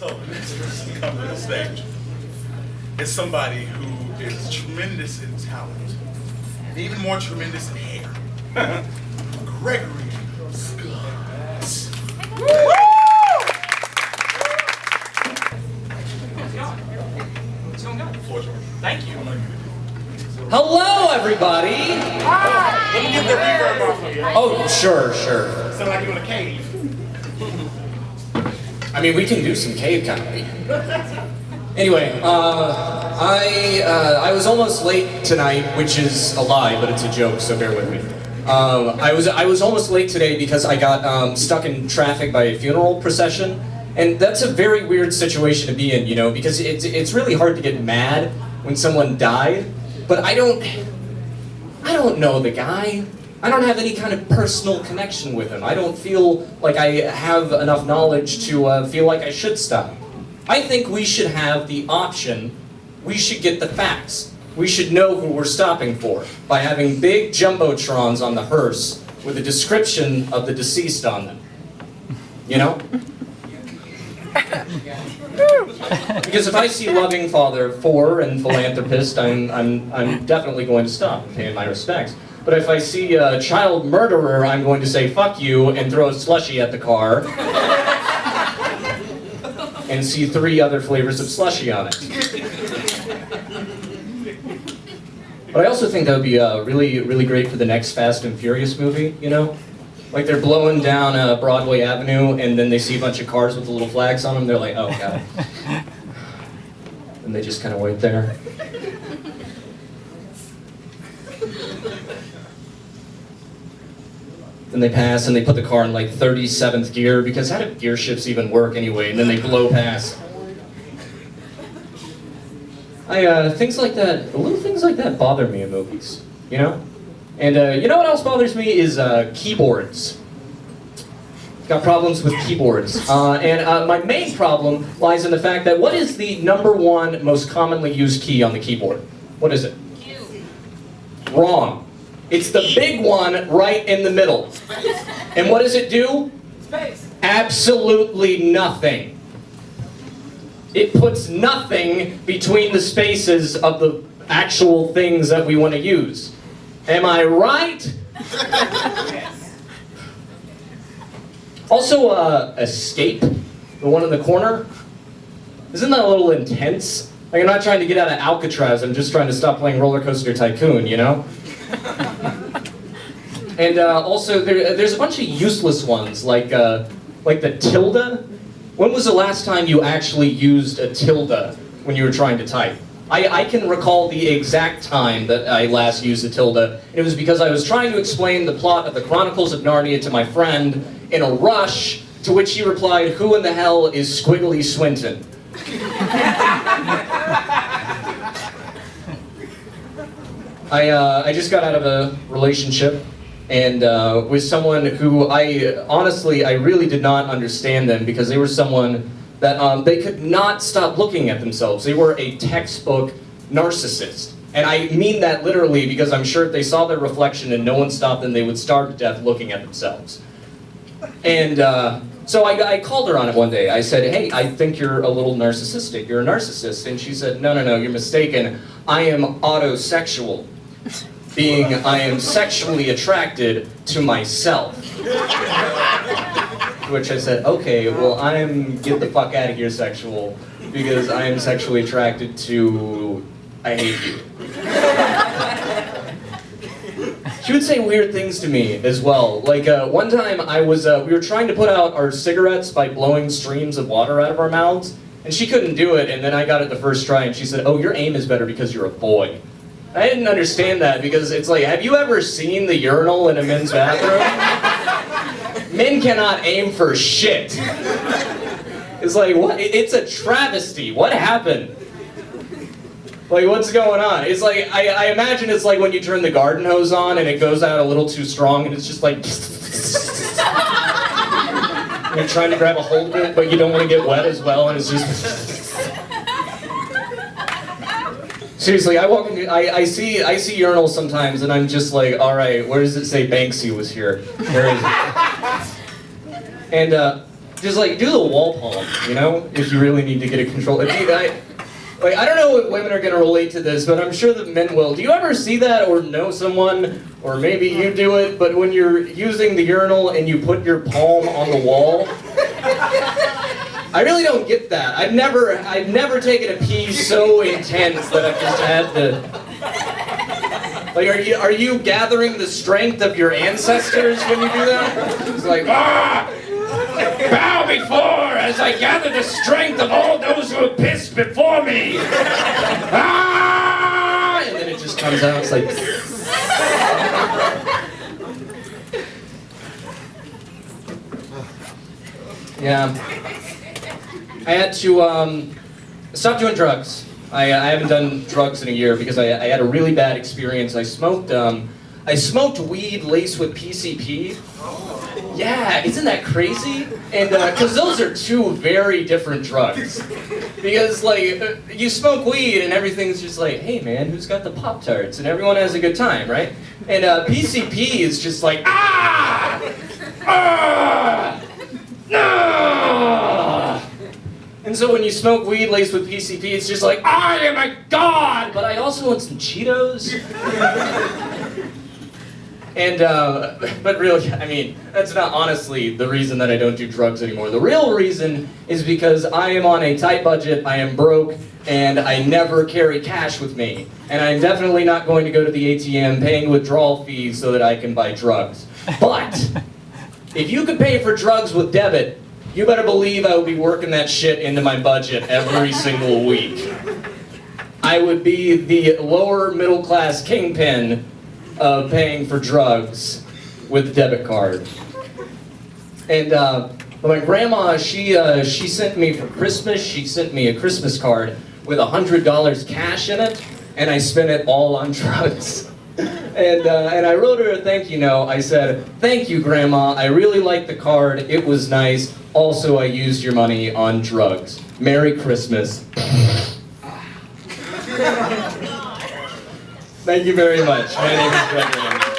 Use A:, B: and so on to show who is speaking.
A: So the next person to come to the stage is somebody who is tremendous in talent, and even more tremendous in hair. Gregory Scot.
B: Thank you. Hello, everybody.
A: Hi. Let me get the reverb off of you.
B: Oh, sure.
A: Sound like you're in a cave.
B: I mean, we can do some cave comedy. Anyway, I was almost late tonight, which is a lie, but it's a joke, so bear with me. I was almost late today because I got stuck in traffic by a funeral procession, and that's a very weird situation to be in, you know, because it's really hard to get mad when someone died, but I don't know the guy. I don't have any kind of personal connection with him. I don't feel like I have enough knowledge to feel like I should stop. I think we should have the option. We should get the facts. We should know who we're stopping for by having big jumbotrons on the hearse with a description of the deceased on them. You know? Because if I see loving father 4 and philanthropist, I'm definitely going to stop and pay my respects. But if I see a child murderer, I'm going to say fuck you and throw a slushie at the car and see 3 other flavors of slushie on it. But I also think that would be really great for the next Fast and Furious movie, you know? Like they're blowing down Broadway Avenue and then they see a bunch of cars with the little flags on them, they're like, oh god. And they just kind of wait there. Then they pass and they put the car in like 37th gear, because how do gear shifts even work anyway? And then they blow past. Things like that, little things like that bother me in movies, you know? And you know what else bothers me is keyboards. Got problems with keyboards. And my main problem lies in the fact that what is the #1 most commonly used key on the keyboard? What is it?
C: Q.
B: Wrong. It's the big one right in the middle. And what does it do?
C: Space.
B: Absolutely nothing. It puts nothing between the spaces of the actual things that we want to use. Am I right?
C: Yes.
B: Also, escape, the one in the corner. Isn't that a little intense? Like, I'm not trying to get out of Alcatraz, I'm just trying to stop playing Roller Coaster Tycoon, you know? And also, there's a bunch of useless ones, like the tilde. When was the last time you actually used a tilde when you were trying to type? I can recall the exact time that I last used a tilde. It was because I was trying to explain the plot of the Chronicles of Narnia to my friend in a rush, to which he replied, "Who in the hell is Squiggly Swinton?" I just got out of a relationship, and with someone who I really did not understand them, because they were someone that they could not stop looking at themselves. They were a textbook narcissist. And I mean that literally, because I'm sure if they saw their reflection and no one stopped them, they would starve to death looking at themselves. And so I called her on it one day. I said, "Hey, I think you're a little narcissistic. You're a narcissist." And she said, "No, you're mistaken. I am autosexual. Being I am sexually attracted to myself." To which I said, "Okay, well, get the fuck out of here, sexual, because I am sexually attracted to, I hate you." She would say weird things to me as well. Like one time we were trying to put out our cigarettes by blowing streams of water out of our mouths, and she couldn't do it, and then I got it the first try, and she said, "Oh, your aim is better because you're a boy." I didn't understand that, because it's like, have you ever seen the urinal in a men's bathroom? Men cannot aim for shit. It's like, what? It's a travesty. What happened? Like, what's going on? It's like, I imagine it's like when you turn the garden hose on and it goes out a little too strong and it's just like... You're trying to grab a hold of it, but you don't want to get wet as well, and it's just... Seriously, I walk into, I see urinals sometimes, and I'm just like, all right, where does it say Banksy was here? Where is it? And just like do the wall palm, you know, if you really need to get a control. I don't know if women are gonna relate to this, but I'm sure that men will. Do you ever see that or know someone, or maybe you do it, but when you're using the urinal and you put your palm on the wall? I really don't get that. I've never taken a pee so intense that I've just had to. Like, are you gathering the strength of your ancestors when you do that? It's like, bow before as I gather the strength of all those who have pissed before me. And then it just comes out. It's like. Yeah. I had to stop doing drugs. I haven't done drugs in a year because I had a really bad experience. I smoked weed laced with PCP. Yeah, isn't that crazy? And because those are two very different drugs. Because like you smoke weed and everything's just like, hey man, who's got the Pop-Tarts? And everyone has a good time, right? And PCP is just like, no! And so when you smoke weed laced with PCP, it's just like, I am a god! But I also want some Cheetos. And, but really, I mean, that's not honestly the reason that I don't do drugs anymore. The real reason is because I am on a tight budget, I am broke, and I never carry cash with me. And I'm definitely not going to go to the ATM paying withdrawal fees so that I can buy drugs. But, if you could pay for drugs with debit, you better believe I would be working that shit into my budget every single week. I would be the lower middle class kingpin of paying for drugs with a debit card. And my grandma, she sent me for Christmas, she sent me a Christmas card with $100 cash in it, and I spent it all on drugs. And I wrote her a thank you note. I said, thank you, Grandma. I really liked the card. It was nice. Also, I used your money on drugs. Merry Christmas. Thank you very much. My name is Gregory.